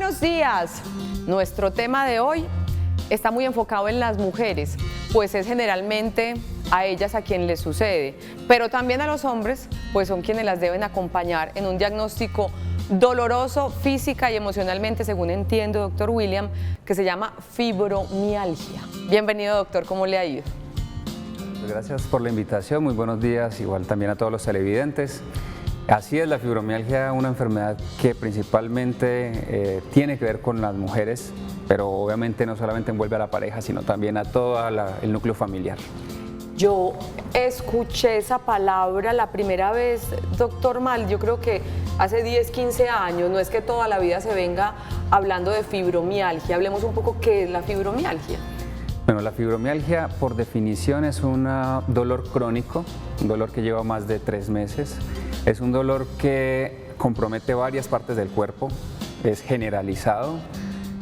buenos días. Nuestro tema de hoy está muy enfocado en las mujeres, pues es generalmente a ellas a quien les sucede, pero también a los hombres, pues son quienes las deben acompañar en un diagnóstico doloroso física y emocionalmente, según entiendo, doctor William, que se llama fibromialgia. Bienvenido, doctor, ¿cómo le ha ido? Gracias por la invitación, muy buenos días, igual también a todos los televidentes. Así es, la fibromialgia es una enfermedad que principalmente tiene que ver con las mujeres, pero obviamente no solamente envuelve a la pareja, sino también a todo el núcleo familiar. Yo escuché esa palabra la primera vez, doctor Mal, yo creo que hace 10, 15 años, no es que toda la vida se venga hablando de fibromialgia. Hablemos un poco qué es la fibromialgia. Bueno, la fibromialgia por definición es un dolor crónico, un dolor que lleva más de 3 meses. Es un dolor que compromete varias partes del cuerpo, es generalizado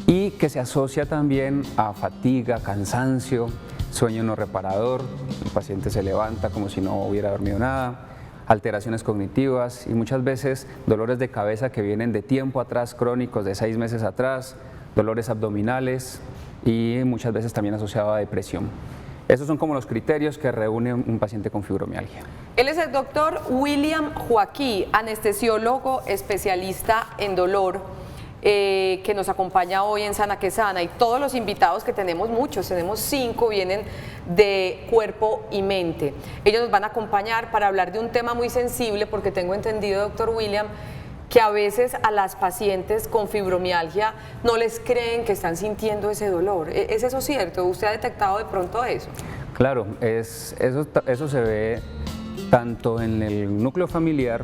y que se asocia también a fatiga, cansancio, sueño no reparador, el paciente se levanta como si no hubiera dormido nada, alteraciones cognitivas y muchas veces dolores de cabeza que vienen de tiempo atrás, crónicos de 6 meses atrás, dolores abdominales y muchas veces también asociado a depresión. Esos son como los criterios que reúne un paciente con fibromialgia. Él es el doctor William Joaquí, anestesiólogo especialista en dolor, que nos acompaña hoy en Sana que Sana, y todos los invitados que tenemos, muchos, tenemos 5, vienen de cuerpo y mente. Ellos nos van a acompañar para hablar de un tema muy sensible, porque tengo entendido, doctor William, que a veces a las pacientes con fibromialgia no les creen que están sintiendo ese dolor. ¿Es eso cierto? ¿Usted ha detectado de pronto eso? Claro, eso se ve tanto en el núcleo familiar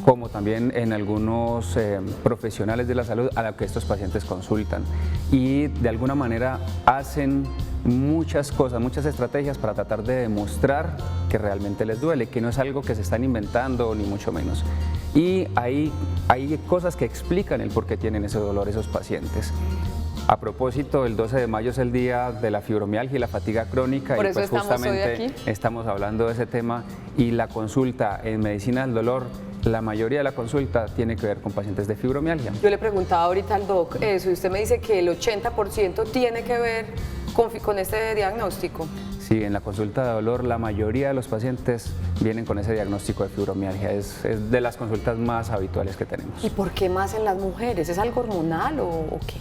como también en algunos profesionales de la salud a los que estos pacientes consultan. Y de alguna manera hacen muchas cosas, muchas estrategias para tratar de demostrar que realmente les duele, que no es algo que se están inventando ni mucho menos. Y hay cosas que explican el por qué tienen ese dolor esos pacientes. A propósito, el 12 de mayo es el día de la fibromialgia y la fatiga crónica, por y eso pues estamos justamente hoy aquí. Estamos hablando de ese tema, y la consulta en medicina del dolor, la mayoría de la consulta tiene que ver con pacientes de fibromialgia. Yo le preguntaba ahorita al doc eso, y usted me dice que el 80% tiene que ver con este diagnóstico. Sí, en la consulta de dolor la mayoría de los pacientes vienen con ese diagnóstico de fibromialgia, es de las consultas más habituales que tenemos. ¿Y por qué más en las mujeres? ¿Es algo hormonal o qué?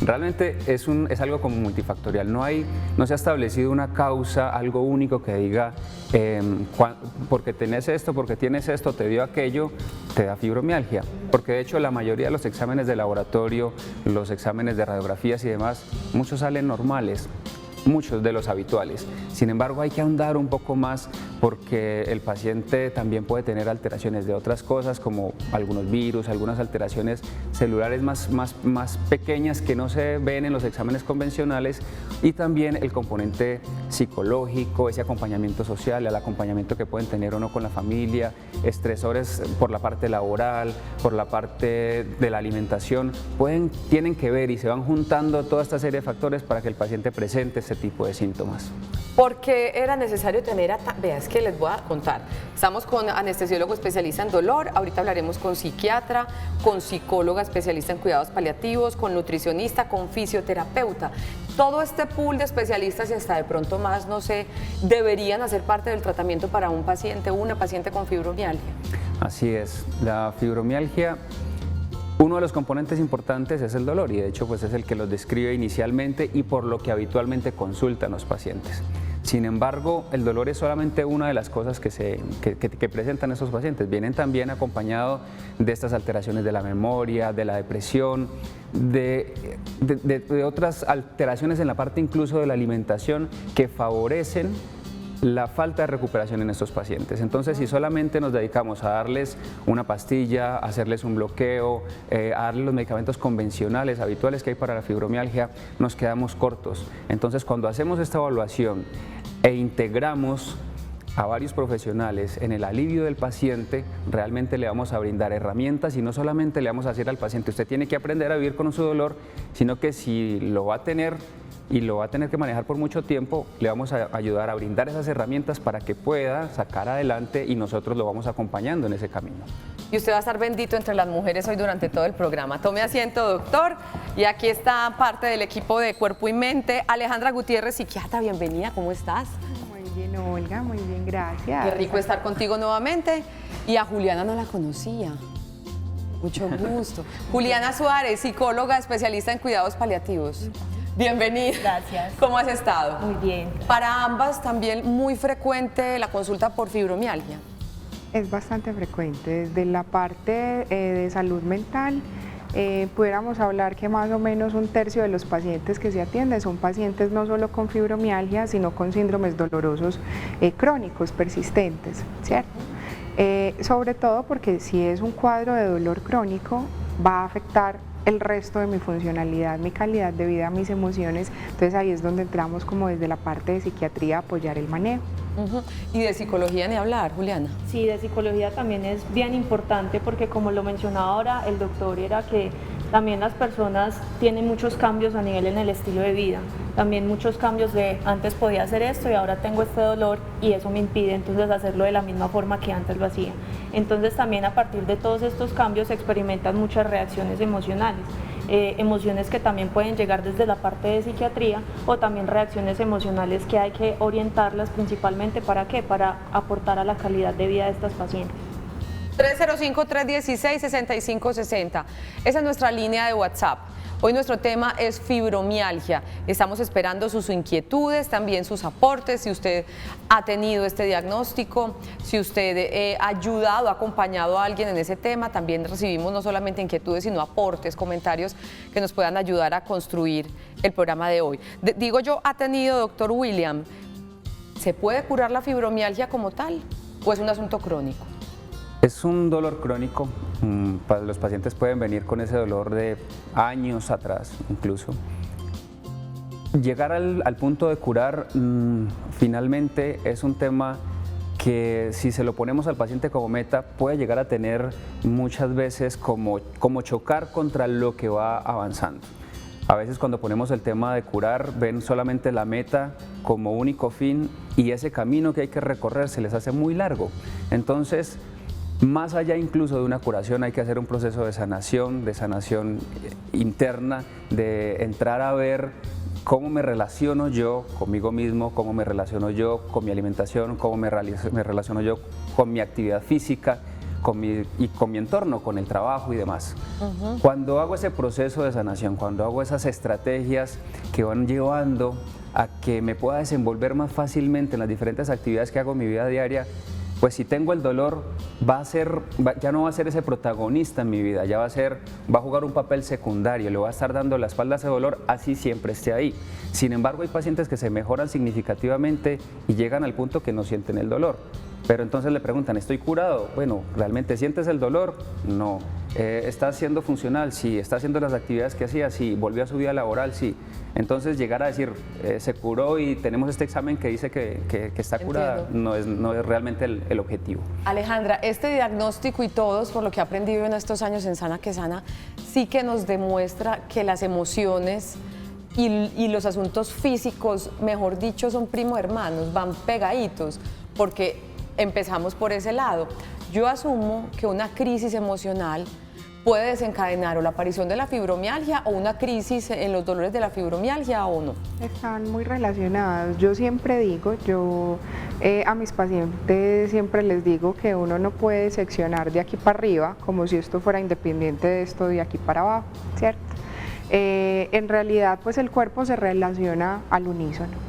Realmente es algo como multifactorial, no se ha establecido una causa, algo único que diga porque tienes esto, te dio aquello, te da fibromialgia. Porque de hecho la mayoría de los exámenes de laboratorio, los exámenes de radiografías y demás, muchos salen normales, muchos de los habituales. Sin embargo, hay que ahondar un poco más porque el paciente también puede tener alteraciones de otras cosas, como algunos virus, algunas alteraciones celulares más pequeñas que no se ven en los exámenes convencionales, y también el componente psicológico, ese acompañamiento social, el acompañamiento que pueden tener o no con la familia, estresores por la parte laboral, por la parte de la alimentación, tienen que ver y se van juntando toda esta serie de factores para que el paciente presente ese tipo de síntomas. ¿Por qué era necesario tener vea, es que les voy a contar. Estamos con anestesiólogo especialista en dolor, ahorita hablaremos con psiquiatra, con psicóloga especialista en cuidados paliativos, con nutricionista, con fisioterapeuta. Todo este pool de especialistas y hasta de pronto más, no sé, deberían hacer parte del tratamiento para un paciente o una paciente con fibromialgia. Así es, la fibromialgia, uno de los componentes importantes es el dolor, y de hecho pues es el que los describe inicialmente y por lo que habitualmente consultan los pacientes. Sin embargo, el dolor es solamente una de las cosas que presentan estos pacientes. Vienen también acompañados de estas alteraciones de la memoria, de la depresión, de otras alteraciones en la parte incluso de la alimentación que favorecen la falta de recuperación en estos pacientes. Entonces, si solamente nos dedicamos a darles una pastilla, a hacerles un bloqueo, a darles los medicamentos convencionales, habituales que hay para la fibromialgia, nos quedamos cortos. Entonces, cuando hacemos esta evaluación e integramos a varios profesionales en el alivio del paciente, realmente le vamos a brindar herramientas, y no solamente le vamos a decir al paciente, usted tiene que aprender a vivir con su dolor, sino que si lo va a tener y lo va a tener que manejar por mucho tiempo, le vamos a ayudar a brindar esas herramientas para que pueda sacar adelante, y nosotros lo vamos acompañando en ese camino. Y usted va a estar bendito entre las mujeres hoy durante todo el programa. Tome asiento, doctor. Y aquí está parte del equipo de Cuerpo y Mente. Alejandra Gutiérrez, psiquiatra, bienvenida, ¿cómo estás? Muy bien, Olga, muy bien, gracias. Qué rico estar contigo nuevamente. Y a Juliana no la conocía. Mucho gusto. Juliana Suárez, psicóloga especialista en cuidados paliativos. Bienvenida. Gracias. ¿Cómo has estado? Muy bien. Para ambas también muy frecuente la consulta por fibromialgia. Es bastante frecuente. Desde la parte de salud mental, pudiéramos hablar que más o menos un tercio de los pacientes que se atienden son pacientes no solo con fibromialgia, sino con síndromes dolorosos crónicos, persistentes, ¿cierto? Sobre todo porque si es un cuadro de dolor crónico, va a afectar el resto de mi funcionalidad, mi calidad de vida, mis emociones. Entonces ahí es donde entramos como desde la parte de psiquiatría a apoyar el manejo. Y de psicología ni hablar, Juliana. Sí, de psicología también es bien importante porque como lo mencionaba ahora el doctor, era que también las personas tienen muchos cambios a nivel en el estilo de vida, también muchos cambios de antes podía hacer esto y ahora tengo este dolor y eso me impide entonces hacerlo de la misma forma que antes lo hacía. Entonces también a partir de todos estos cambios se experimentan muchas reacciones emocionales. Emociones que también pueden llegar desde la parte de psiquiatría o también reacciones emocionales que hay que orientarlas principalmente ¿para qué? Para aportar a la calidad de vida de estas pacientes. 305-316-6560. Esa es nuestra línea de WhatsApp. Hoy nuestro tema es fibromialgia. Estamos esperando sus inquietudes, también sus aportes, si usted ha tenido este diagnóstico, si usted ha ayudado, ha acompañado a alguien en ese tema. También recibimos no solamente inquietudes, sino aportes, comentarios que nos puedan ayudar a construir el programa de hoy. Digo yo, ¿ha tenido, doctor William, se puede curar la fibromialgia como tal o es un asunto crónico? Es un dolor crónico. Los pacientes pueden venir con ese dolor de años atrás incluso. Llegar al punto de curar finalmente es un tema que si se lo ponemos al paciente como meta puede llegar a tener muchas veces como chocar contra lo que va avanzando. A veces cuando ponemos el tema de curar ven solamente la meta como único fin y ese camino que hay que recorrer se les hace muy largo. Entonces, más allá incluso de una curación hay que hacer un proceso de sanación interna, de entrar a ver cómo me relaciono yo conmigo mismo, cómo me relaciono yo con mi alimentación, cómo me relaciono yo con mi actividad física y con mi entorno, con el trabajo y demás. Cuando hago ese proceso de sanación, cuando hago esas estrategias que van llevando a que me pueda desenvolver más fácilmente en las diferentes actividades que hago en mi vida diaria, pues si tengo el dolor, ya no va a ser ese protagonista en mi vida, va a jugar un papel secundario, le va a estar dando la espalda a ese dolor, así siempre esté ahí. Sin embargo, hay pacientes que se mejoran significativamente y llegan al punto que no sienten el dolor. Pero entonces le preguntan, ¿estoy curado? Bueno, ¿realmente sientes el dolor? No. ¿Está siendo funcional? Sí. ¿Está haciendo las actividades que hacía? Sí. ¿Volvió a su vida laboral? Sí. Entonces llegar a decir, se curó y tenemos este examen que dice que está curada, no es realmente el objetivo. Alejandra, este diagnóstico y todos, por lo que he aprendido en estos años en Sana que Sana, sí que nos demuestra que las emociones y los asuntos físicos, mejor dicho, son primo hermanos, van pegaditos, porque empezamos por ese lado. Yo asumo que una crisis emocional puede desencadenar o la aparición de la fibromialgia o una crisis en los dolores de la fibromialgia o no. Están muy relacionados. Yo siempre digo, a mis pacientes siempre les digo que uno no puede seccionar de aquí para arriba como si esto fuera independiente de esto de aquí para abajo, ¿cierto? En realidad, pues el cuerpo se relaciona al unísono.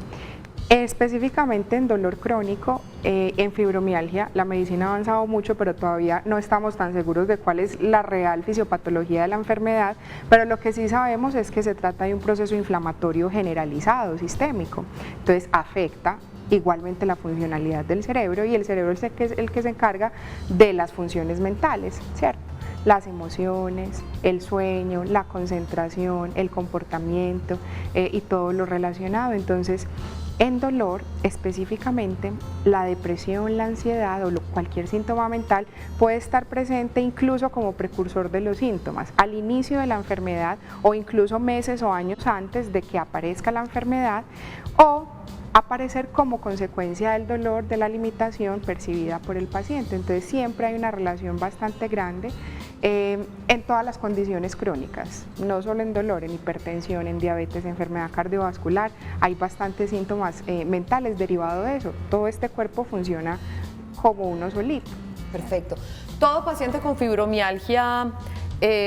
Específicamente en dolor crónico, en fibromialgia, la medicina ha avanzado mucho, pero todavía no estamos tan seguros de cuál es la real fisiopatología de la enfermedad, pero lo que sí sabemos es que se trata de un proceso inflamatorio generalizado, sistémico, entonces afecta igualmente la funcionalidad del cerebro y el cerebro es el que se encarga de las funciones mentales, ¿cierto? Las emociones, el sueño, la concentración, el comportamiento y todo lo relacionado. Entonces, en dolor, específicamente, la depresión, la ansiedad o cualquier síntoma mental puede estar presente incluso como precursor de los síntomas, al inicio de la enfermedad o incluso meses o años antes de que aparezca la enfermedad o aparecer como consecuencia del dolor, de la limitación percibida por el paciente. Entonces siempre hay una relación bastante grande en todas las condiciones crónicas, no solo en dolor, en hipertensión, en diabetes, enfermedad cardiovascular, hay bastantes síntomas mentales derivados de eso. Todo este cuerpo funciona como uno solito. Perfecto. ¿Todo paciente con fibromialgia,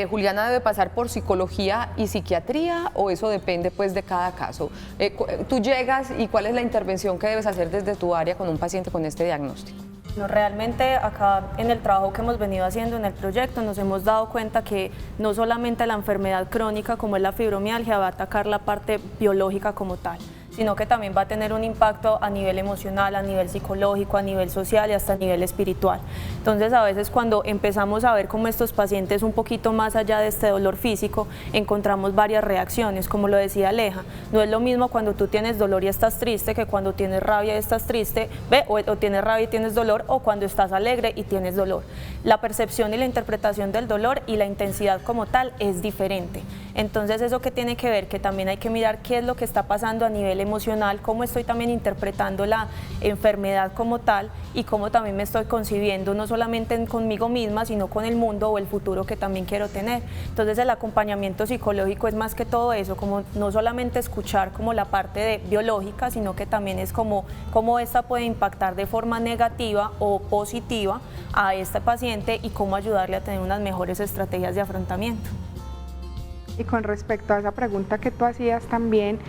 Juliana, debe pasar por psicología y psiquiatría o eso depende pues de cada caso? Tú llegas y ¿cuál es la intervención que debes hacer desde tu área con un paciente con este diagnóstico? No, realmente acá en el trabajo que hemos venido haciendo en el proyecto nos hemos dado cuenta que no solamente la enfermedad crónica como es la fibromialgia va a atacar la parte biológica como tal, sino que también va a tener un impacto a nivel emocional, a nivel psicológico, a nivel social y hasta a nivel espiritual. Entonces a veces cuando empezamos a ver cómo estos pacientes un poquito más allá de este dolor físico, encontramos varias reacciones, como lo decía Aleja, no es lo mismo cuando tú tienes dolor y estás triste que cuando tienes rabia y estás triste, o tienes rabia y tienes dolor, o cuando estás alegre y tienes dolor. La percepción y la interpretación del dolor y la intensidad como tal es diferente. Entonces eso que tiene que ver, que también hay que mirar qué es lo que está pasando a nivel emocional, cómo estoy también interpretando la enfermedad como tal y cómo también me estoy concibiendo no solamente conmigo misma, sino con el mundo o el futuro que también quiero tener. Entonces el acompañamiento psicológico es más que todo eso, como no solamente escuchar como la parte biológica, sino que también es como cómo esta puede impactar de forma negativa o positiva a este paciente y cómo ayudarle a tener unas mejores estrategias de afrontamiento. Y con respecto a esa pregunta que tú hacías también,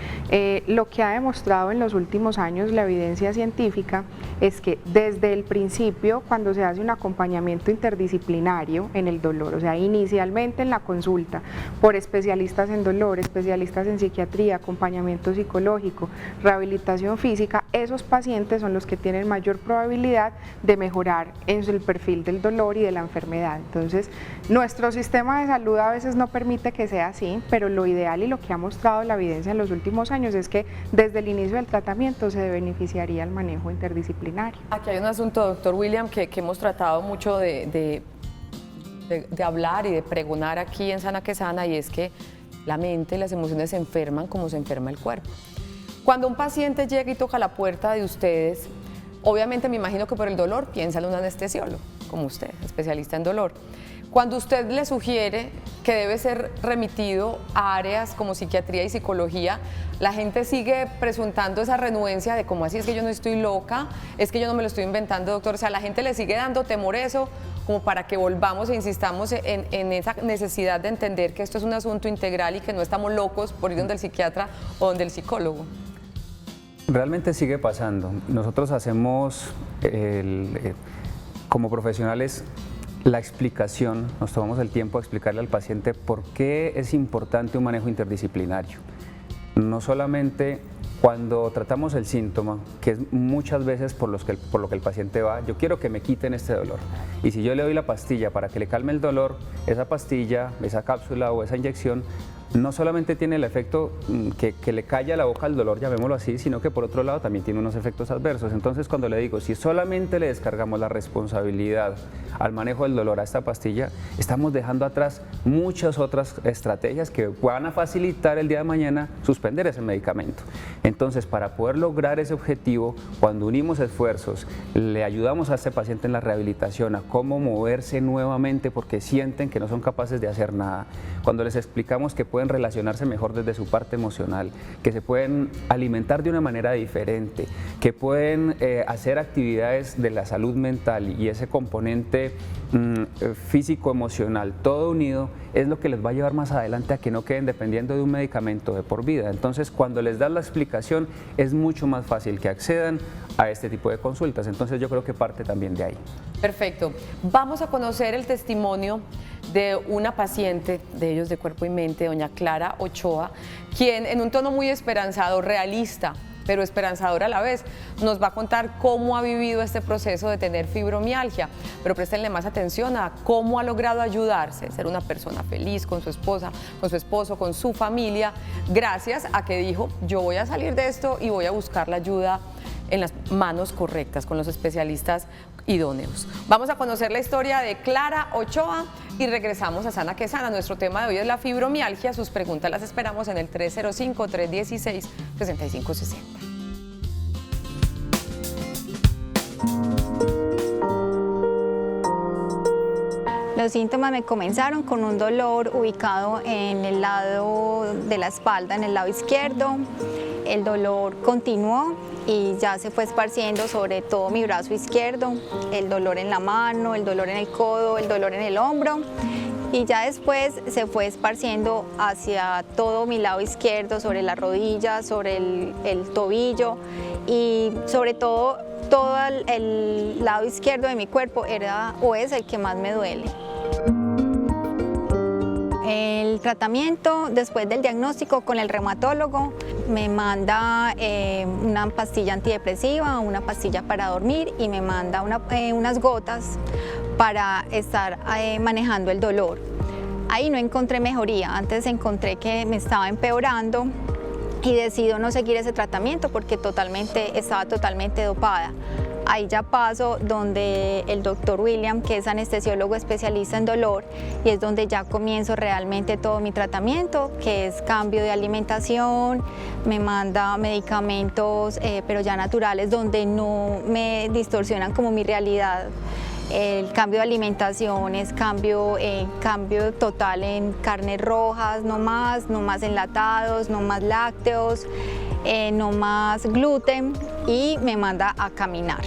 lo que ha demostrado en los últimos años la evidencia científica es que desde el principio, cuando se hace un acompañamiento interdisciplinario en el dolor, o sea, inicialmente en la consulta por especialistas en dolor, especialistas en psiquiatría, acompañamiento psicológico, rehabilitación física, esos pacientes son los que tienen mayor probabilidad de mejorar en el perfil del dolor y de la enfermedad. Entonces, nuestro sistema de salud a veces no permite que sea así, pero lo ideal y lo que ha mostrado la evidencia en los últimos años es que desde el inicio del tratamiento se beneficiaría el manejo interdisciplinario. Aquí hay un asunto, doctor William, que hemos tratado mucho de hablar y de pregonar aquí en Sana que Sana, y es que la mente y las emociones se enferman como se enferma el cuerpo. Cuando un paciente llega y toca la puerta de ustedes, obviamente me imagino que por el dolor piensa en un anestesiólogo, como usted, especialista en dolor. Cuando usted le sugiere que debe ser remitido a áreas como psiquiatría y psicología, la gente sigue presuntando esa renuencia de cómo así es que yo no estoy loca, es que yo no me lo estoy inventando, doctor. O sea, la gente le sigue dando temor eso, como para que volvamos e insistamos en esa necesidad de entender que esto es un asunto integral y que no estamos locos por ir donde el psiquiatra o donde el psicólogo. Realmente sigue pasando. Nosotros hacemos, como profesionales, la explicación, nos tomamos el tiempo de explicarle al paciente por qué es importante un manejo interdisciplinario. No solamente cuando tratamos el síntoma, que es muchas veces por lo que el paciente va, yo quiero que me quiten este dolor. Y si yo le doy la pastilla para que le calme el dolor, esa pastilla, esa cápsula o esa inyección, no solamente tiene el efecto que le calla la boca al dolor, llamémoslo así, sino que por otro lado también tiene unos efectos adversos. Entonces cuando le digo, si solamente le descargamos la responsabilidad al manejo del dolor a esta pastilla, estamos dejando atrás muchas otras estrategias que van a facilitar el día de mañana suspender ese medicamento. Entonces, para poder lograr ese objetivo, cuando unimos esfuerzos, le ayudamos a este paciente en la rehabilitación a cómo moverse nuevamente porque sienten que no son capaces de hacer nada. Cuando les explicamos que pueden relacionarse mejor desde su parte emocional, que se pueden alimentar de una manera diferente, que pueden hacer actividades de la salud mental y ese componente físico-emocional, todo unido, es lo que les va a llevar más adelante a que no queden dependiendo de un medicamento de por vida. Entonces, cuando les das la explicación, es mucho más fácil que accedan a este tipo de consultas. Entonces, yo creo que parte también de ahí. Perfecto. Vamos a conocer el testimonio de una paciente de ellos de Cuerpo y Mente, doña Clara Ochoa, quien en un tono muy esperanzador, realista, pero esperanzador a la vez, nos va a contar cómo ha vivido este proceso de tener fibromialgia, pero préstenle más atención a cómo ha logrado ayudarse, ser una persona feliz con su esposa, con su esposo, con su familia, gracias a que dijo, yo voy a salir de esto y voy a buscar la ayuda en las manos correctas, con los especialistas idóneos. Vamos a conocer la historia de Clara Ochoa y regresamos a Sana que Sana. Nuestro tema de hoy es la fibromialgia. Sus preguntas las esperamos en el 305-316-6560. Los síntomas me comenzaron con un dolor ubicado en el lado de la espalda, en el lado izquierdo. El dolor continuó y ya se fue esparciendo sobre todo mi brazo izquierdo, el dolor en la mano, el dolor en el codo, el dolor en el hombro. Y ya después se fue esparciendo hacia todo mi lado izquierdo, sobre la rodilla, sobre el tobillo y sobre todo el lado izquierdo de mi cuerpo era o es el que más me duele. El tratamiento, después del diagnóstico con el reumatólogo, me manda una pastilla antidepresiva, una pastilla para dormir y me manda unas gotas para estar manejando el dolor. Ahí no encontré mejoría, antes encontré que me estaba empeorando y decido no seguir ese tratamiento porque estaba totalmente dopada. Ahí ya paso donde el doctor William, que es anestesiólogo especialista en dolor, y es donde ya comienzo realmente todo mi tratamiento, que es cambio de alimentación, me manda medicamentos, pero ya naturales, donde no me distorsionan como mi realidad. El cambio de alimentación es cambio total en carnes rojas, no más enlatados, no más lácteos, no más gluten y me manda a caminar.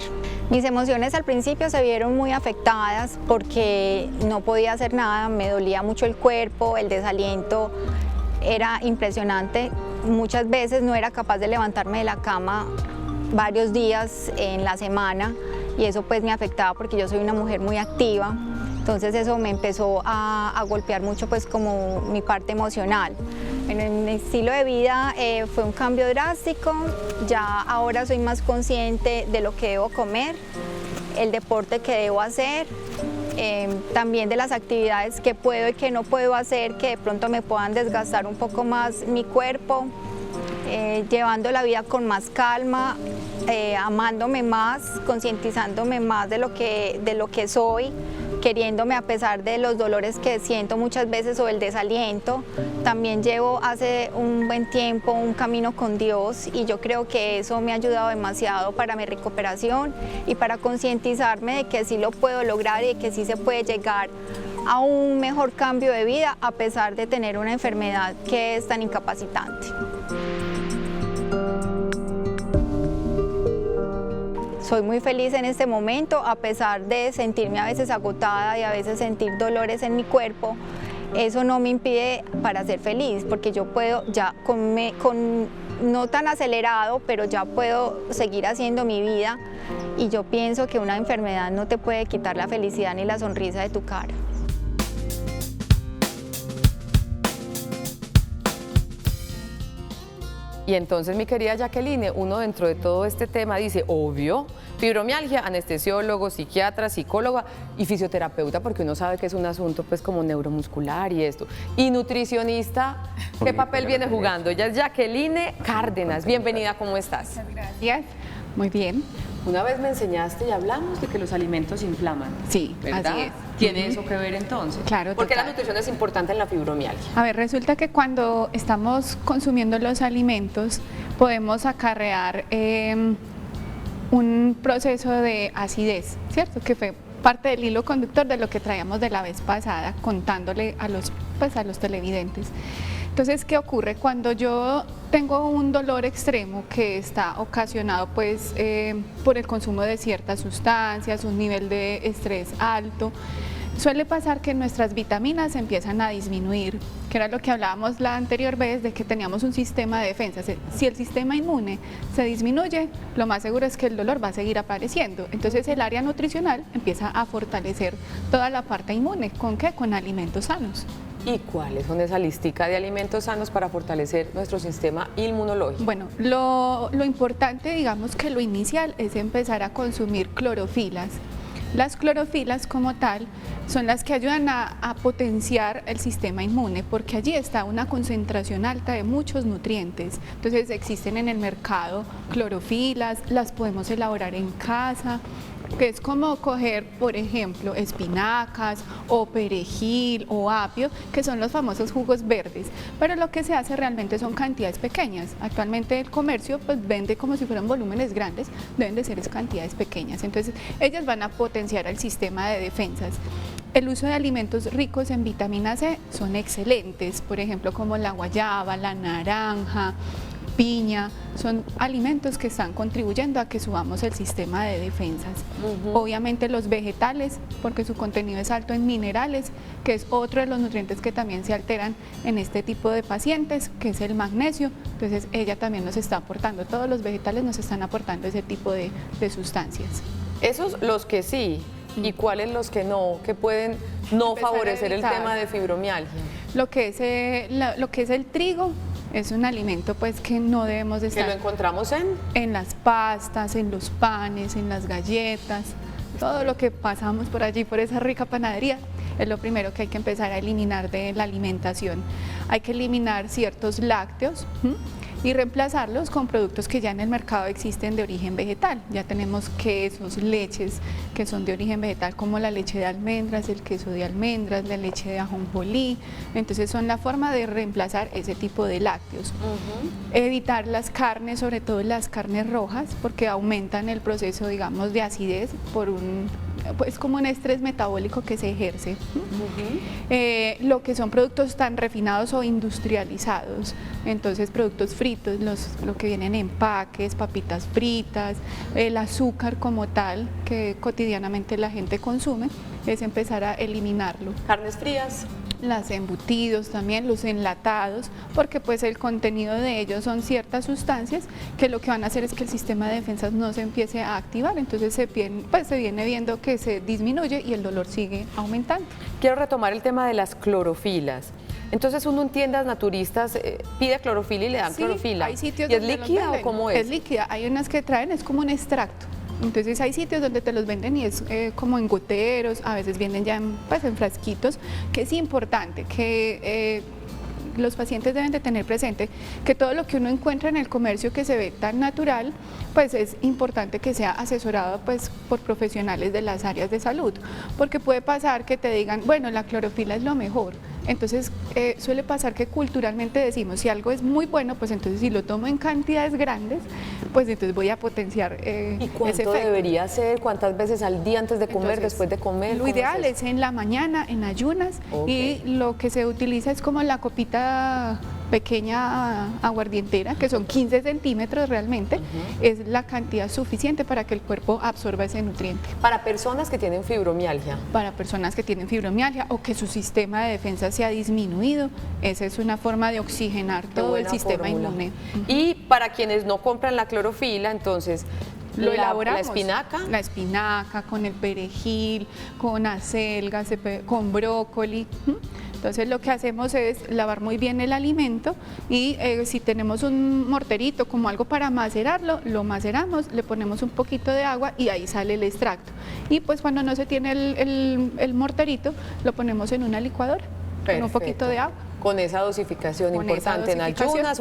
Mis emociones al principio se vieron muy afectadas porque no podía hacer nada, me dolía mucho el cuerpo, el desaliento era impresionante. Muchas veces no era capaz de levantarme de la cama varios días en la semana y eso pues me afectaba porque yo soy una mujer muy activa. Entonces eso me empezó a golpear mucho pues como mi parte emocional. En mi estilo de vida fue un cambio drástico, ya ahora soy más consciente de lo que debo comer, el deporte que debo hacer, también de las actividades que puedo y que no puedo hacer que de pronto me puedan desgastar un poco más mi cuerpo, llevando la vida con más calma, amándome más, concientizándome más de lo que soy, queriéndome a pesar de los dolores que siento muchas veces o el desaliento. También llevo hace un buen tiempo un camino con Dios y yo creo que eso me ha ayudado demasiado para mi recuperación y para concientizarme de que sí lo puedo lograr y de que sí se puede llegar a un mejor cambio de vida a pesar de tener una enfermedad que es tan incapacitante. Soy muy feliz en este momento, a pesar de sentirme a veces agotada y a veces sentir dolores en mi cuerpo. Eso no me impide para ser feliz, porque yo puedo ya no tan acelerado, pero ya puedo seguir haciendo mi vida y yo pienso que una enfermedad no te puede quitar la felicidad ni la sonrisa de tu cara. Y entonces, mi querida Jacqueline, uno dentro de todo este tema dice, obvio, fibromialgia, anestesiólogo, psiquiatra, psicóloga y fisioterapeuta, porque uno sabe que es un asunto pues como neuromuscular y esto. Y nutricionista, ¿qué papel viene jugando? Ella es Jacqueline Cárdenas. Bienvenida, ¿cómo estás? Muchas gracias, muy bien. Una vez me enseñaste y hablamos de que los alimentos inflaman. Sí, ¿verdad? así es. ¿Tiene eso que ver entonces? Claro, ¿Por qué la total. nutrición es importante en la fibromialgia? A ver, resulta que cuando estamos consumiendo los alimentos podemos acarrear un proceso de acidez, ¿cierto? Que fue parte del hilo conductor de lo que traíamos de la vez pasada, contándole a los televidentes. Entonces, ¿qué ocurre? Cuando yo tengo un dolor extremo que está ocasionado pues, por el consumo de ciertas sustancias, un nivel de estrés alto, suele pasar que nuestras vitaminas empiezan a disminuir, que era lo que hablábamos la anterior vez de que teníamos un sistema de defensa. Si el sistema inmune se disminuye, lo más seguro es que el dolor va a seguir apareciendo. Entonces el área nutricional empieza a fortalecer toda la parte inmune. ¿Con qué? Con alimentos sanos. ¿Y cuáles son esa listica de alimentos sanos para fortalecer nuestro sistema inmunológico? Bueno, lo importante, digamos que lo inicial es empezar a consumir clorofilas. Las clorofilas como tal son las que ayudan a potenciar el sistema inmune porque allí está una concentración alta de muchos nutrientes. Entonces existen en el mercado clorofilas, las podemos elaborar en casa, que es como coger, por ejemplo, espinacas o perejil o apio, que son los famosos jugos verdes, pero lo que se hace realmente son cantidades pequeñas. Actualmente el comercio pues vende como si fueran volúmenes grandes, deben de ser cantidades pequeñas, entonces ellas van a potenciar el sistema de defensas. el uso de alimentos ricos en vitamina C son excelentes, por ejemplo, como la guayaba, la naranja, piña, son alimentos que están contribuyendo a que subamos el sistema de defensas. Obviamente los vegetales, porque su contenido es alto en minerales, que es otro de los nutrientes que también se alteran en este tipo de pacientes, que es el magnesio. Entonces ella también nos está aportando, todos los vegetales nos están aportando ese tipo de sustancias. Esos los que sí, ¿y cuáles los que no? Que pueden no Empezar a favorecer el evitar. tema de fibromialgia. Lo que es el trigo es un alimento pues que no debemos de Que estar lo encontramos en las pastas, en los panes, en las galletas, todo lo que pasamos por allí, por esa rica panadería, es lo primero que hay que empezar a eliminar de la alimentación. Hay que eliminar ciertos lácteos y reemplazarlos con productos que ya en el mercado existen de origen vegetal. Ya tenemos quesos, leches que son de origen vegetal, como la leche de almendras, el queso de almendras, la leche de ajonjolí. Entonces son la forma de reemplazar ese tipo de lácteos. Evitar las carnes, sobre todo las carnes rojas, porque aumentan el proceso, digamos, de acidez por pues como un estrés metabólico que se ejerce. Lo que son productos tan refinados o industrializados, entonces productos fritos, lo que vienen en empaques, papitas fritas, el azúcar como tal que cotidianamente la gente consume, es empezar a eliminarlo. Carnes frías. Los embutidos también, los enlatados, porque pues el contenido de ellos son ciertas sustancias que lo que van a hacer es que el sistema de defensas no se empiece a activar, entonces se viene viendo que se disminuye y el dolor sigue aumentando. Quiero retomar el tema de las clorofilas. Entonces uno en tiendas naturistas pide clorofila y le dan Sí, clorofila. hay sitios ¿Y es donde los líquida o venden. cómo es? Es líquida, hay unas que traen, es como un extracto. Entonces hay sitios donde te los venden y es como en goteros, a veces vienen ya en frasquitos, que es importante que los pacientes deben de tener presente que todo lo que uno encuentra en el comercio que se ve tan natural, pues es importante que sea asesorado pues por profesionales de las áreas de salud, porque puede pasar que te digan, bueno, la clorofila es lo mejor. Entonces suele pasar que culturalmente decimos, si algo es muy bueno, pues entonces si lo tomo en cantidades grandes, pues entonces voy a potenciar ¿Y ese cuánto efecto. debería ser? ¿Cuántas veces al día antes de comer, Entonces, después de comer? Lo ¿Cómo ideal es es en la mañana, en ayunas, Ok. y lo que se utiliza es como la copita pequeña aguardientera, que son 15 centímetros realmente, es la cantidad suficiente para que el cuerpo absorba ese nutriente. Para personas que tienen fibromialgia. Para personas que tienen fibromialgia o que su sistema de defensa se ha disminuido, esa es una forma de oxigenar Qué todo el buena sistema fórmula. inmune. Y para quienes no compran la clorofila, entonces Lo la elaboramos. espinaca. La espinaca con el perejil, con acelga, con brócoli. Entonces lo que hacemos es lavar muy bien el alimento y si tenemos un morterito como algo para macerarlo, lo maceramos, le ponemos un poquito de agua y ahí sale el extracto. Y pues cuando no se tiene el morterito, lo ponemos en una licuadora con un poquito de agua. Con esa dosificación Con importante esa dosificación, en ayunas,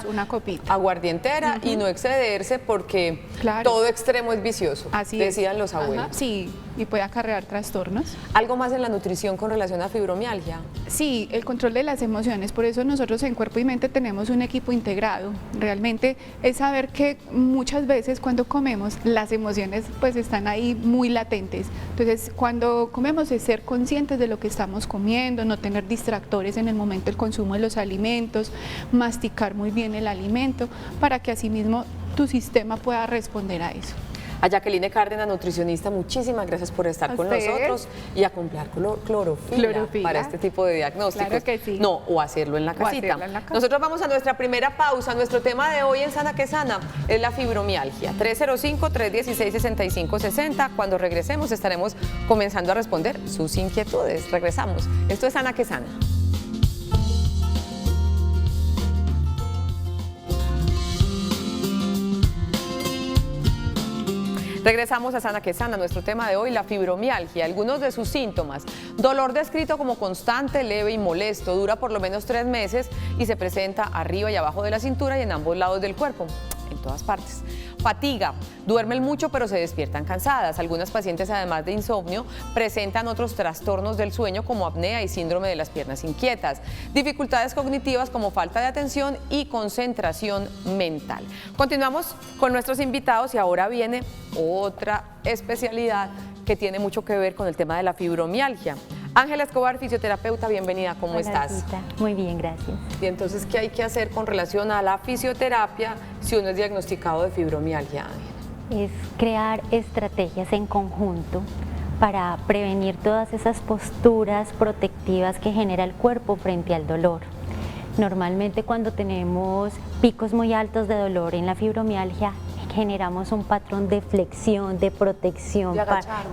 una copita. aguardientera y no excederse porque Claro. todo extremo es vicioso, Así decían es. los abuelos. Ajá, sí, y puede acarrear trastornos. ¿Algo más en la nutrición con relación a fibromialgia? Sí, el control de las emociones, por eso nosotros en Cuerpo y Mente tenemos un equipo integrado. Realmente es saber que muchas veces cuando comemos las emociones pues están ahí muy latentes. Entonces cuando comemos es ser conscientes de lo que estamos comiendo, no tener distractores en el momento del consumo de los alimentos, masticar muy bien el alimento para que asimismo tu sistema pueda responder a eso. A Jacqueline Cárdenas, nutricionista, muchísimas gracias por estar A con ustedes. nosotros y a comprar clorofila para este tipo de diagnósticos. Claro que sí. No, o hacerlo en la casita. hacerlo en la casa. Nosotros vamos a nuestra primera pausa. Nuestro tema de hoy en Sana que Sana es la fibromialgia. 305-316-6560. Cuando regresemos estaremos comenzando a responder sus inquietudes. Regresamos. Esto es Sana que Sana. Regresamos a Sana que Sana, nuestro tema de hoy, la fibromialgia. Algunos de sus síntomas: dolor descrito como constante, leve y molesto, dura por lo menos 3 meses y se presenta arriba y abajo de la cintura y en ambos lados del cuerpo, en todas partes. Fatiga, duermen mucho pero se despiertan cansadas. Algunas pacientes, además de insomnio, presentan otros trastornos del sueño como apnea y síndrome de las piernas inquietas. Dificultades cognitivas como falta de atención y concentración mental. Continuamos con nuestros invitados y ahora viene otra especialidad que tiene mucho que ver con el tema de la fibromialgia. Ángela Escobar, fisioterapeuta, bienvenida, ¿cómo estás? Rita. Muy bien, gracias. Y entonces, ¿qué hay que hacer con relación a la fisioterapia si uno es diagnosticado de fibromialgia, Ángela? Es crear estrategias en conjunto para prevenir todas esas posturas protectivas que genera el cuerpo frente al dolor. Normalmente cuando tenemos picos muy altos de dolor en la fibromialgia, generamos un patrón de flexión, de protección,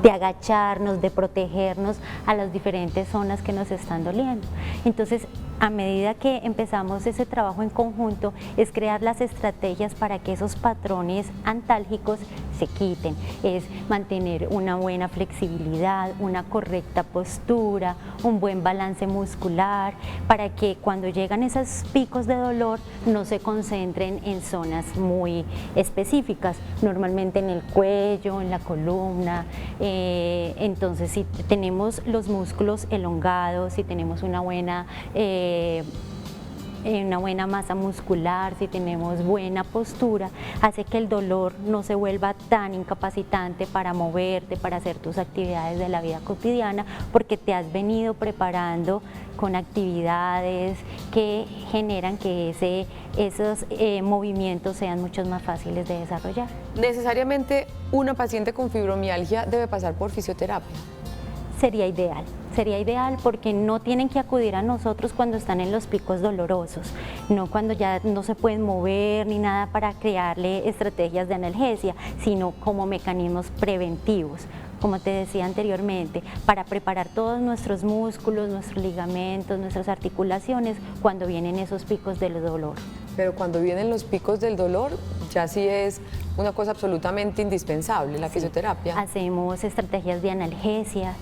de agacharnos, de protegernos a las diferentes zonas que nos están doliendo. Entonces, a medida que empezamos ese trabajo en conjunto, es crear las estrategias para que esos patrones antálgicos se quiten. Es mantener una buena flexibilidad, una correcta postura, un buen balance muscular, para que cuando llegan esos picos de dolor no se concentren en zonas muy específicas, normalmente en el cuello, en la columna. Entonces, si tenemos los músculos elongados, si tenemos una buena masa muscular, si tenemos buena postura, hace que el dolor no se vuelva tan incapacitante para moverte, para hacer tus actividades de la vida cotidiana, porque te has venido preparando con actividades que generan que esos movimientos sean mucho más fáciles de desarrollar. ¿Necesariamente una paciente con fibromialgia debe pasar por fisioterapia? Sería ideal porque no tienen que acudir a nosotros cuando están en los picos dolorosos, no cuando ya no se pueden mover ni nada para crearle estrategias de analgesia, sino como mecanismos preventivos, como te decía anteriormente, para preparar todos nuestros músculos, nuestros ligamentos, nuestras articulaciones cuando vienen esos picos del dolor. Pero cuando vienen los picos del dolor, ya sí es una cosa absolutamente indispensable, la fisioterapia. Hacemos estrategias de analgesia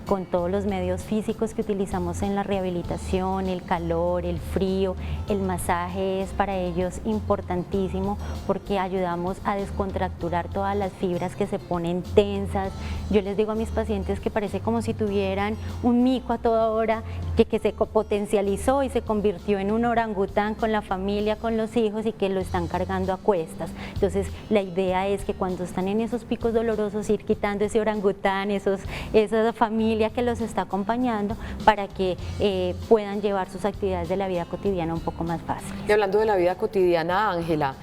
con todos los medios físicos que utilizamos en la rehabilitación, el calor, el frío, el masaje es para ellos importantísimo porque ayudamos a descontracturar todas las fibras que se ponen tensas. Yo les digo a mis pacientes que parece como si tuvieran un mico a toda hora que se potencializó y se convirtió en un orangután con la familia, con los hijos y que lo están cargando a cuestas. Entonces la idea es que cuando están en esos picos dolorosos ir quitando ese orangután, esa familia que los está acompañando para que puedan llevar sus actividades de la vida cotidiana un poco más fácil. Y hablando de la vida cotidiana, Ángela,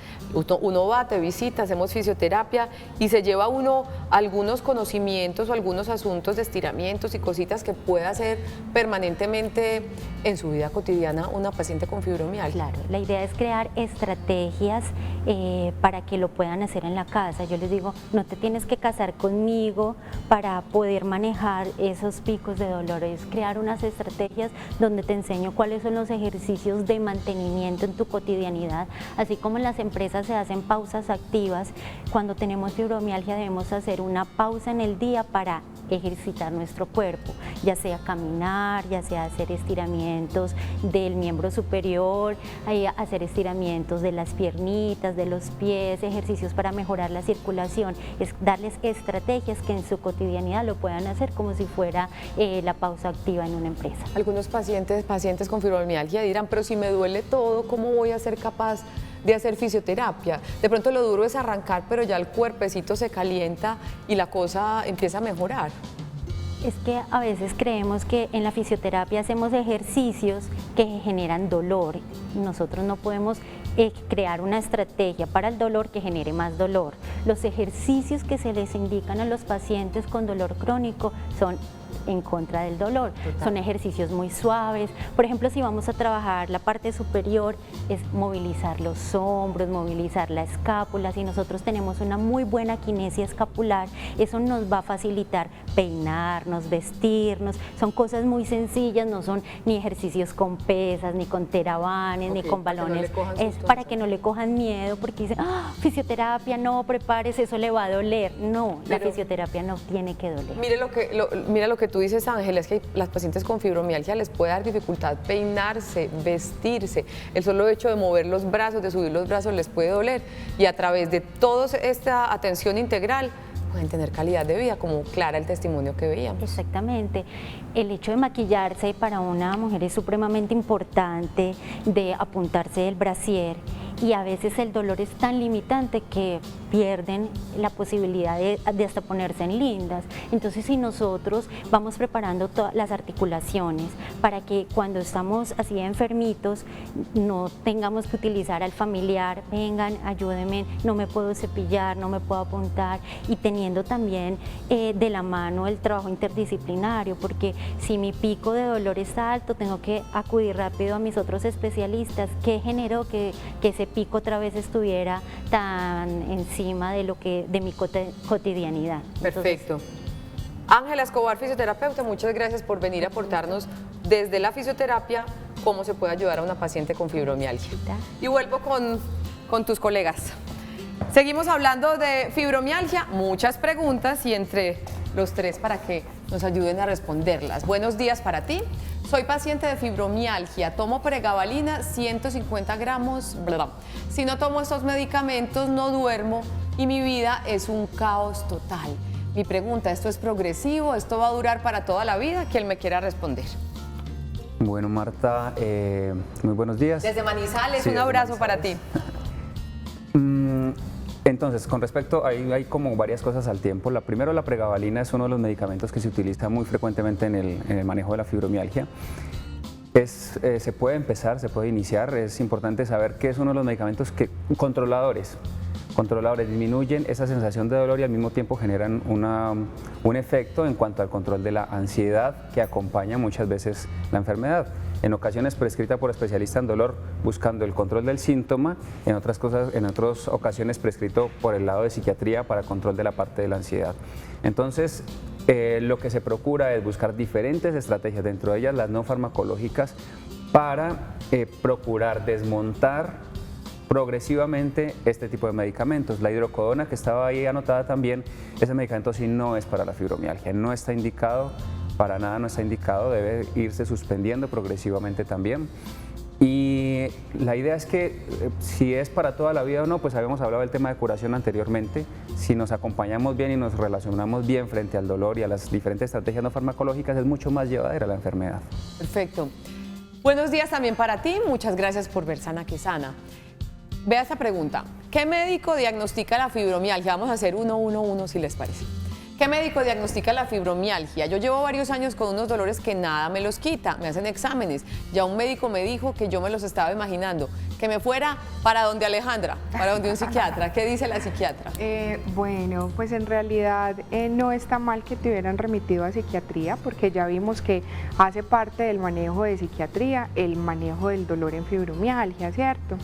uno va, te visita, hacemos fisioterapia y se lleva uno algunos conocimientos o algunos asuntos de estiramientos y cositas que puede hacer permanentemente en su vida cotidiana una paciente con fibromialgia. Claro, la idea es crear estrategias para que lo puedan hacer en la casa. Yo les digo, no te tienes que casar conmigo para poder manejar esos picos de dolor, es crear unas estrategias donde te enseño cuáles son los ejercicios de mantenimiento en tu cotidianidad, así como en las empresas se hacen pausas activas. Cuando tenemos fibromialgia debemos hacer una pausa en el día para ejercitar nuestro cuerpo, ya sea caminar, ya sea hacer estiramientos del miembro superior, hacer estiramientos de las piernitas, de los pies, ejercicios para mejorar la circulación, es darles estrategias que en su cotidianidad lo puedan hacer como si fuera la pausa activa en una empresa. Algunos pacientes con fibromialgia dirán, pero si me duele todo, ¿cómo voy a ser capaz de hacer fisioterapia? De pronto lo duro es arrancar, pero ya el cuerpecito se calienta y la cosa empieza a mejorar. Es que a veces creemos que en la fisioterapia hacemos ejercicios que generan dolor. Nosotros no podemos crear una estrategia para el dolor que genere más dolor. Los ejercicios que se les indican a los pacientes con dolor crónico son en contra del dolor. Total. Son ejercicios muy suaves. Por ejemplo, si vamos a trabajar la parte superior, es movilizar los hombros, movilizar la escápula. Si nosotros tenemos una muy buena kinesia escapular, eso nos va a facilitar peinarnos, vestirnos. Son cosas muy sencillas, no son ni ejercicios con pesas, ni con terabanes, ni con balones. Es para que no le cojan miedo, porque dicen, fisioterapia, no, prepárese, eso le va a doler. No, la fisioterapia no tiene que doler. Mira lo que tú dices, Ángela, es que las pacientes con fibromialgia les puede dar dificultad peinarse, vestirse. El solo hecho de mover los brazos, de subir los brazos les puede doler. Y a través de toda esta atención integral pueden tener calidad de vida, como Clara, el testimonio que veíamos. Exactamente. El hecho de maquillarse para una mujer es supremamente importante, de apuntarse el brasier, y a veces el dolor es tan limitante que pierden la posibilidad de hasta ponerse en lindas. Entonces, si nosotros vamos preparando todas las articulaciones para que cuando estamos así enfermitos no tengamos que utilizar al familiar, vengan, ayúdenme, no me puedo cepillar, no me puedo apuntar, y teniendo también de la mano el trabajo interdisciplinario, porque si mi pico de dolor está alto, tengo que acudir rápido a mis otros especialistas. ¿Qué generó que ese pico otra vez estuviera tan encima de mi cotidianidad? Perfecto. Ángela Escobar, fisioterapeuta, muchas gracias por venir a aportarnos desde la fisioterapia cómo se puede ayudar a una paciente con fibromialgia. Y vuelvo con tus colegas. Seguimos hablando de fibromialgia, muchas preguntas y entre los tres para que nos ayuden a responderlas. Buenos días para ti. Soy paciente de fibromialgia, tomo pregabalina 150 gramos, si no tomo estos medicamentos no duermo y mi vida es un caos total. Mi pregunta, ¿esto es progresivo? ¿Esto va a durar para toda la vida? Quien me quiera responder. Bueno, Marta, muy buenos días. Desde Manizales, Sí, un desde abrazo Manizales. para ti. Entonces, con respecto, hay como varias cosas al tiempo. La primera, la pregabalina es uno de los medicamentos que se utiliza muy frecuentemente en el manejo de la fibromialgia. Se puede empezar, se puede iniciar. Es importante saber que es uno de los medicamentos que controladores disminuyen esa sensación de dolor y al mismo tiempo generan un efecto en cuanto al control de la ansiedad que acompaña muchas veces la enfermedad. En ocasiones prescrita por especialista en dolor buscando el control del síntoma, en otras ocasiones prescrito por el lado de psiquiatría para control de la parte de la ansiedad. Entonces, lo que se procura es buscar diferentes estrategias, dentro de ellas las no farmacológicas, para procurar desmontar progresivamente este tipo de medicamentos. La hidrocodona, que estaba ahí anotada también, ese medicamento sí no es para la fibromialgia, no está indicado, para nada no está indicado, debe irse suspendiendo progresivamente también. Y la idea es que si es para toda la vida o no, pues habíamos hablado del tema de curación anteriormente. Si nos acompañamos bien y nos relacionamos bien frente al dolor y a las diferentes estrategias no farmacológicas, es mucho más llevadera la enfermedad. Perfecto. Buenos días también para ti, muchas gracias por ver Sana que Sana. Vea esta pregunta, ¿qué médico diagnostica la fibromialgia? Vamos a hacer 1-1-1 si les parece. ¿Qué médico diagnostica la fibromialgia? Yo llevo varios años con unos dolores que nada me los quita, me hacen exámenes. Ya un médico me dijo que yo me los estaba imaginando, que me fuera para donde Alejandra, para donde un psiquiatra. ¿Qué dice la psiquiatra? Bueno, pues en realidad no está mal que te hubieran remitido a psiquiatría, porque ya vimos que hace parte del manejo de psiquiatría el manejo del dolor en fibromialgia, ¿cierto?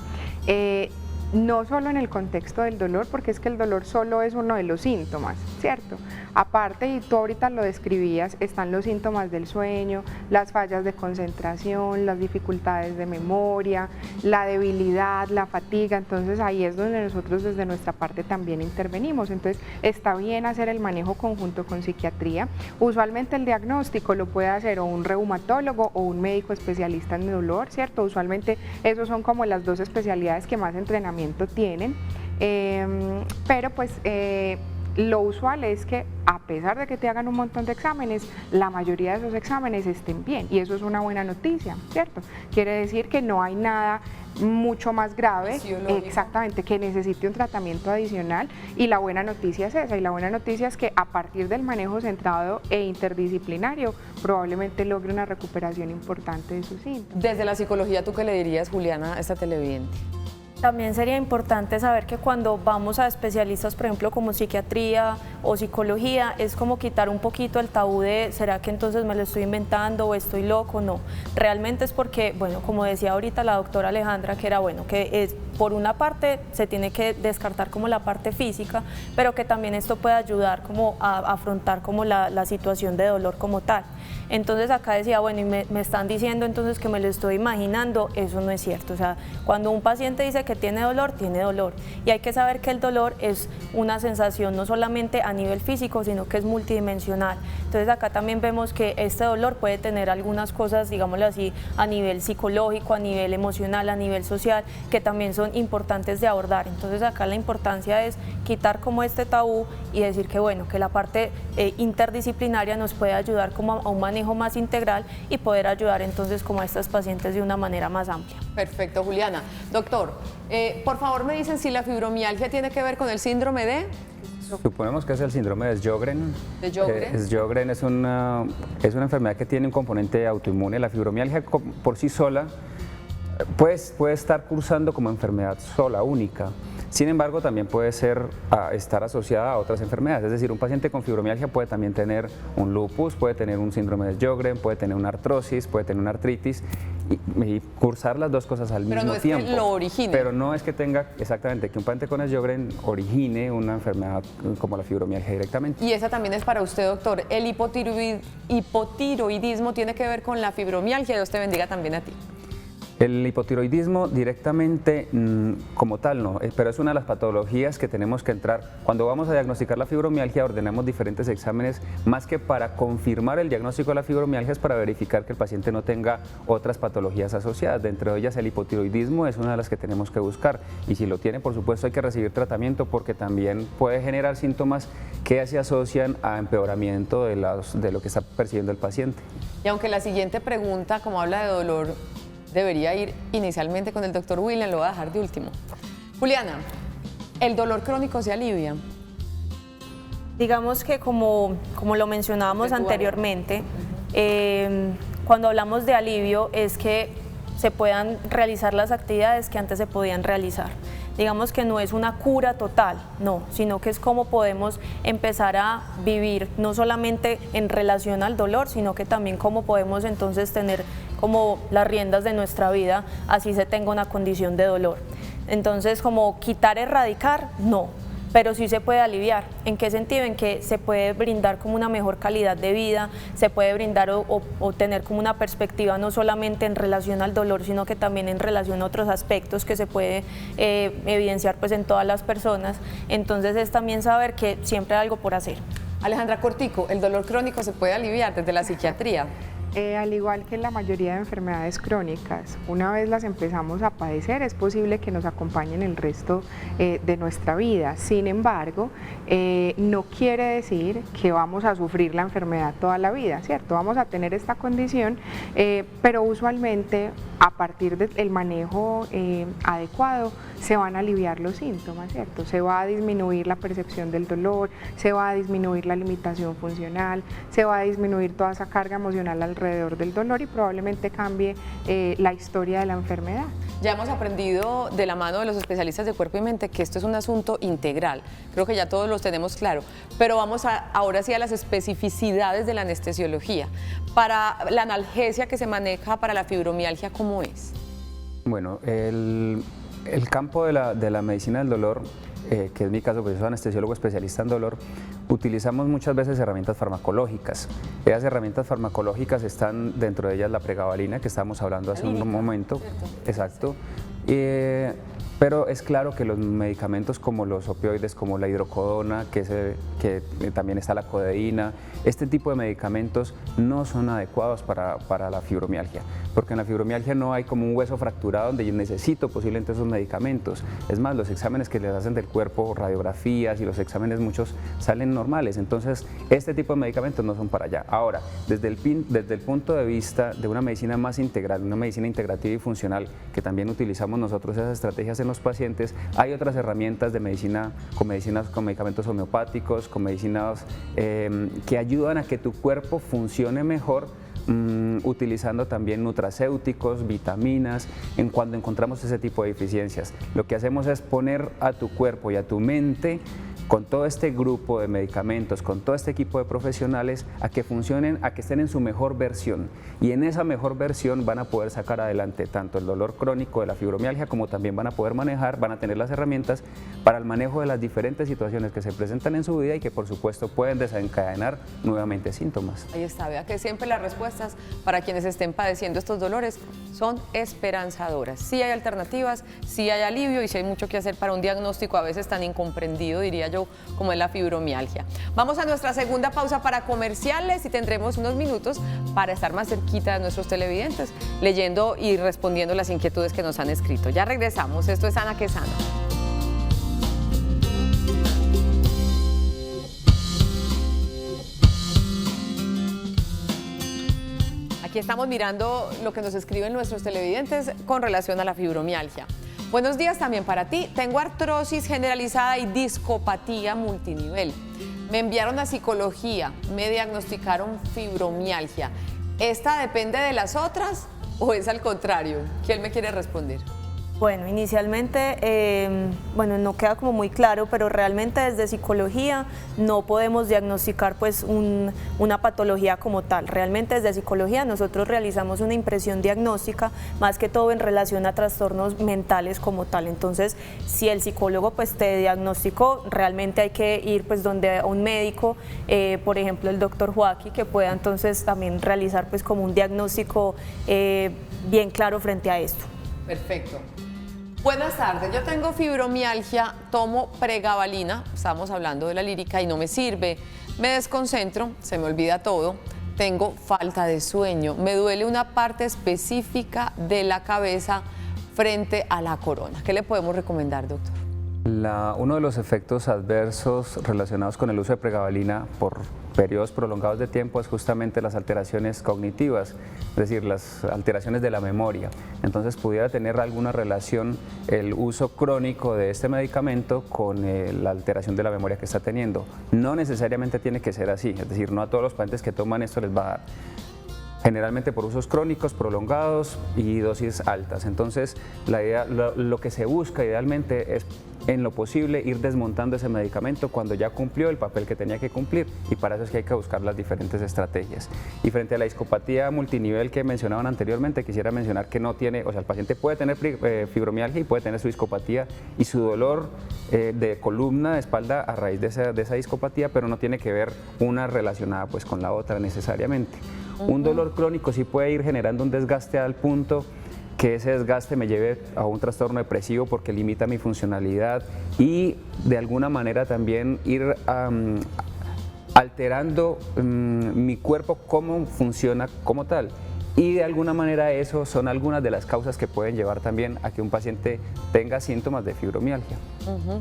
No solo en el contexto del dolor, porque es que el dolor solo es uno de los síntomas, ¿cierto? Aparte, y tú ahorita lo describías, están los síntomas del sueño, las fallas de concentración, las dificultades de memoria, la debilidad, la fatiga. Entonces ahí es donde nosotros desde nuestra parte también intervenimos. Entonces está bien hacer el manejo conjunto con psiquiatría. Usualmente el diagnóstico lo puede hacer o un reumatólogo o un médico especialista en dolor, ¿cierto? Usualmente esos son como las dos especialidades que más entrenamiento tienen, pero pues lo usual es que a pesar de que te hagan un montón de exámenes, la mayoría de esos exámenes estén bien, y eso es una buena noticia, ¿cierto? Quiere decir que no hay nada mucho más grave, exactamente, que necesite un tratamiento adicional, y la buena noticia es esa, y la buena noticia es que a partir del manejo centrado e interdisciplinario probablemente logre una recuperación importante de sus síntomas. Desde la psicología, ¿tú qué le dirías, Juliana, a esta televidente? También sería importante saber que cuando vamos a especialistas, por ejemplo, como psiquiatría o psicología, es como quitar un poquito el tabú de ¿será que entonces me lo estoy inventando o estoy loco? No, realmente es porque, bueno, como decía ahorita la doctora Alejandra, que era bueno, que es por una parte se tiene que descartar como la parte física, pero que también esto puede ayudar como a afrontar como la situación de dolor como tal. Entonces acá decía, bueno, y me están diciendo entonces que me lo estoy imaginando, eso no es cierto. O sea, cuando un paciente dice que tiene dolor, y hay que saber que el dolor es una sensación no solamente a nivel físico, sino que es multidimensional. Entonces acá también vemos que este dolor puede tener algunas cosas, digámoslo así, a nivel psicológico, a nivel emocional, a nivel social, que también son importantes de abordar. Entonces acá la importancia es quitar como este tabú y decir que bueno, que la parte interdisciplinaria nos puede ayudar como a un manejo manejo más integral y poder ayudar entonces como a estas pacientes de una manera más amplia. Perfecto, Juliana. Doctor, por favor me dicen si la fibromialgia tiene que ver con el síndrome de... Suponemos que es el síndrome de Sjögren. ¿De Sjögren? Sjögren es una enfermedad que tiene un componente autoinmune. La fibromialgia por sí sola puede estar cursando como enfermedad sola, única. Sin embargo, también puede estar asociada a otras enfermedades. Es decir, un paciente con fibromialgia puede también tener un lupus, puede tener un síndrome de Sjögren, puede tener una artrosis, puede tener una artritis y cursar las dos cosas al mismo tiempo. Pero no es que lo origine. Pero no es que tenga, exactamente, que un paciente con Sjögren origine una enfermedad como la fibromialgia directamente. Y esa también es para usted, doctor. ¿El hipotiroidismo tiene que ver con la fibromialgia? Dios te bendiga también a ti. El hipotiroidismo directamente como tal no, pero es una de las patologías que tenemos que entrar. Cuando vamos a diagnosticar la fibromialgia ordenamos diferentes exámenes, más que para confirmar el diagnóstico de la fibromialgia es para verificar que el paciente no tenga otras patologías asociadas. Dentro de ellas el hipotiroidismo es una de las que tenemos que buscar y si lo tiene, por supuesto, hay que recibir tratamiento porque también puede generar síntomas que se asocian a empeoramiento de lo que está percibiendo el paciente. Y aunque la siguiente pregunta, como habla de dolor, debería ir inicialmente con el doctor William, lo voy a dejar de último. Juliana, ¿el dolor crónico se alivia? Digamos que como lo mencionábamos anteriormente, cuando hablamos de alivio es que se puedan realizar las actividades que antes se podían realizar. Digamos que no es una cura total, no, sino que es cómo podemos empezar a vivir, no solamente en relación al dolor, sino que también cómo podemos entonces tener como las riendas de nuestra vida, así se tenga una condición de dolor. Entonces, como quitar, erradicar, no, pero sí se puede aliviar. ¿En qué sentido? En que se puede brindar como una mejor calidad de vida, se puede brindar o tener como una perspectiva no solamente en relación al dolor, sino que también en relación a otros aspectos que se puede evidenciar pues en todas las personas. Entonces es también saber que siempre hay algo por hacer. Alejandra Cortico, ¿el dolor crónico se puede aliviar desde la psiquiatría? Al igual que la mayoría de enfermedades crónicas, una vez las empezamos a padecer, es posible que nos acompañen el resto de nuestra vida. Sin embargo, no quiere decir que vamos a sufrir la enfermedad toda la vida, ¿cierto? Vamos a tener esta condición, pero usualmente a partir del manejo adecuado se van a aliviar los síntomas, ¿cierto? Se va a disminuir la percepción del dolor, se va a disminuir la limitación funcional, se va a disminuir toda esa carga emocional alrededor del dolor y probablemente cambie la historia de la enfermedad. Ya hemos aprendido de la mano de los especialistas de cuerpo y mente que esto es un asunto integral. Creo que ya todos los tenemos claro, pero vamos ahora sí a las especificidades de la anestesiología. Para la analgesia que se maneja para la fibromialgia, ¿cómo es? Bueno, el campo de la medicina del dolor, que es mi caso, pues yo soy anestesiólogo especialista en dolor, utilizamos muchas veces herramientas farmacológicas. Esas herramientas farmacológicas están dentro de ellas la pregabalina, que estábamos hablando hace un momento. Exacto. Pero es claro que los medicamentos como los opioides, como la hidrocodona, que también está la codeína, este tipo de medicamentos no son adecuados para la fibromialgia, porque en la fibromialgia no hay como un hueso fracturado donde yo necesito posiblemente esos medicamentos. Es más, los exámenes que les hacen del cuerpo, radiografías y los exámenes muchos salen normales, entonces este tipo de medicamentos no son para allá. Ahora, desde el punto de vista de una medicina más integral, una medicina integrativa y funcional, que también utilizamos nosotros esas estrategias en los pacientes, hay otras herramientas de medicina, con medicamentos homeopáticos, con medicinas que ayudan a que tu cuerpo funcione mejor, utilizando también nutracéuticos, vitaminas, cuando encontramos ese tipo de deficiencias. Lo que hacemos es poner a tu cuerpo y a tu mente con todo este grupo de medicamentos, con todo este equipo de profesionales, a que funcionen, a que estén en su mejor versión. Y en esa mejor versión van a poder sacar adelante tanto el dolor crónico de la fibromialgia, como también van a poder manejar, van a tener las herramientas para el manejo de las diferentes situaciones que se presentan en su vida y que por supuesto pueden desencadenar nuevamente síntomas. Ahí está, vea que siempre las respuestas para quienes estén padeciendo estos dolores son esperanzadoras. Sí hay alternativas, sí hay alivio y sí hay mucho que hacer para un diagnóstico a veces tan incomprendido, diría yo, como es la fibromialgia. Vamos a nuestra segunda pausa para comerciales y tendremos unos minutos para estar más cerquita de nuestros televidentes, leyendo y respondiendo las inquietudes que nos han escrito. Ya regresamos, esto es Sana que Sana. Aquí estamos mirando lo que nos escriben nuestros televidentes con relación a la fibromialgia. Buenos días también para ti. Tengo artrosis generalizada y discopatía multinivel. Me enviaron a psicología, me diagnosticaron fibromialgia. ¿Esta depende de las otras o es al contrario? ¿Quién me quiere responder? Bueno, inicialmente, no queda como muy claro, pero realmente desde psicología no podemos diagnosticar pues una patología como tal. Realmente desde psicología nosotros realizamos una impresión diagnóstica más que todo en relación a trastornos mentales como tal. Entonces, si el psicólogo pues te diagnosticó, realmente hay que ir pues donde un médico, por ejemplo el doctor Joaquín, que pueda entonces también realizar pues como un diagnóstico bien claro frente a esto. Perfecto. Buenas tardes, yo tengo fibromialgia, tomo pregabalina, estamos hablando de la lírica y no me sirve, me desconcentro, se me olvida todo, tengo falta de sueño, me duele una parte específica de la cabeza frente a la corona. ¿Qué le podemos recomendar, doctor? Uno de los efectos adversos relacionados con el uso de pregabalina por periodos prolongados de tiempo es justamente las alteraciones cognitivas, es decir, las alteraciones de la memoria. Entonces pudiera tener alguna relación el uso crónico de este medicamento con la alteración de la memoria que está teniendo. No necesariamente tiene que ser así, es decir, no a todos los pacientes que toman esto les va a dar. Generalmente por usos crónicos, prolongados y dosis altas. Entonces, la idea, lo que se busca idealmente es, en lo posible, ir desmontando ese medicamento cuando ya cumplió el papel que tenía que cumplir, y para eso es que hay que buscar las diferentes estrategias. Y frente a la discopatía multinivel que mencionaban anteriormente, quisiera mencionar que no tiene, o sea, el paciente puede tener fibromialgia y puede tener su discopatía y su dolor de columna, de espalda a raíz de esa discopatía, pero no tiene que ver una relacionada pues con la otra necesariamente. Un dolor crónico sí puede ir generando un desgaste al punto que ese desgaste me lleve a un trastorno depresivo porque limita mi funcionalidad y de alguna manera también ir alterando mi cuerpo, cómo funciona como tal. Y de alguna manera eso son algunas de las causas que pueden llevar también a que un paciente tenga síntomas de fibromialgia.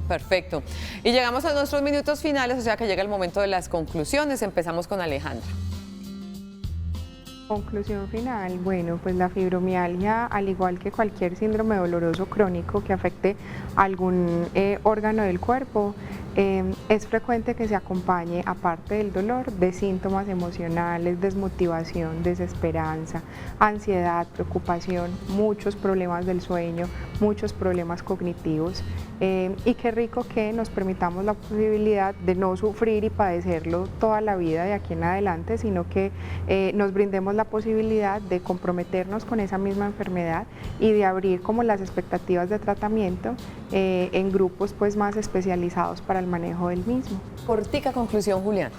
Perfecto. Y llegamos a nuestros minutos finales, o sea que llega el momento de las conclusiones. Empezamos con Alejandra. Conclusión final, bueno, pues la fibromialgia, al igual que cualquier síndrome doloroso crónico que afecte algún órgano del cuerpo, es frecuente que se acompañe, aparte del dolor, de síntomas emocionales, desmotivación, desesperanza, ansiedad, preocupación, muchos problemas del sueño, muchos problemas cognitivos, y qué rico que nos permitamos la posibilidad de no sufrir y padecerlo toda la vida de aquí en adelante, sino que nos brindemos la posibilidad de comprometernos con esa misma enfermedad y de abrir como las expectativas de tratamiento en grupos pues más especializados para el manejo del mismo. Cortica conclusión, Julián.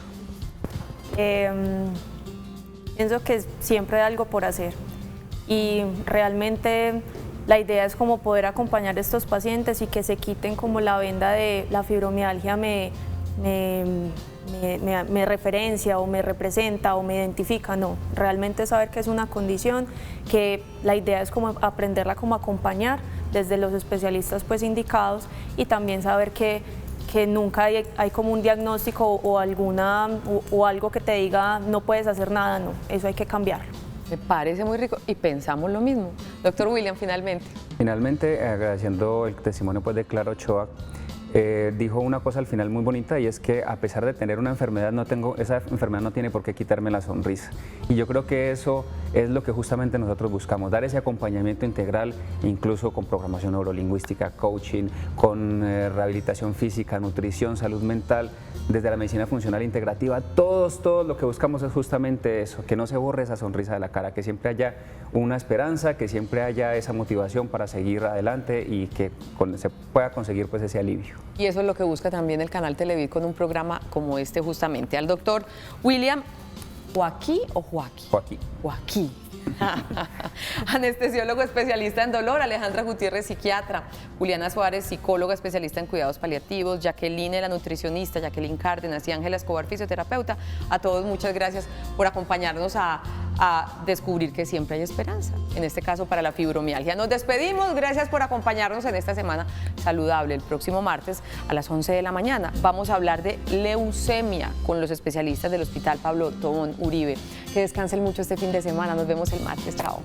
Pienso que siempre hay algo por hacer y realmente la idea es como poder acompañar a estos pacientes y que se quiten como la venda de la fibromialgia me referencia o me representa o me identifica, no, realmente saber que es una condición, que la idea es como aprenderla como acompañar desde los especialistas pues indicados y también saber que nunca hay como un diagnóstico o algo que te diga no puedes hacer nada, no, eso hay que cambiarlo. Me parece muy rico y pensamos lo mismo. Doctor William, finalmente. Finalmente, agradeciendo el testimonio pues, de Clara Ochoa, dijo una cosa al final muy bonita y es que a pesar de tener una enfermedad, esa enfermedad no tiene por qué quitarme la sonrisa. Y yo creo que eso es lo que justamente nosotros buscamos, dar ese acompañamiento integral, incluso con programación neurolingüística, coaching, con rehabilitación física, nutrición, salud mental, desde la medicina funcional integrativa. Todos lo que buscamos es justamente eso, que no se borre esa sonrisa de la cara, que siempre haya una esperanza, que siempre haya esa motivación para seguir adelante y que se pueda conseguir pues ese alivio. Y eso es lo que busca también el canal Televid con un programa como este justamente. Al doctor William Joaquín o Joaquín. Joaquín. Anestesiólogo especialista en dolor, Alejandra Gutiérrez, psiquiatra, Juliana Suárez, psicóloga especialista en cuidados paliativos, Jacqueline, la nutricionista, Jacqueline Cárdenas y Ángela Escobar, fisioterapeuta. A todos muchas gracias por acompañarnos a a descubrir que siempre hay esperanza, en este caso para la fibromialgia. Nos despedimos, gracias por acompañarnos en esta semana saludable. El próximo martes a las 11 de la mañana vamos a hablar de leucemia con los especialistas del Hospital Pablo Tobón Uribe. Que descansen mucho este fin de semana, nos vemos el martes, chao.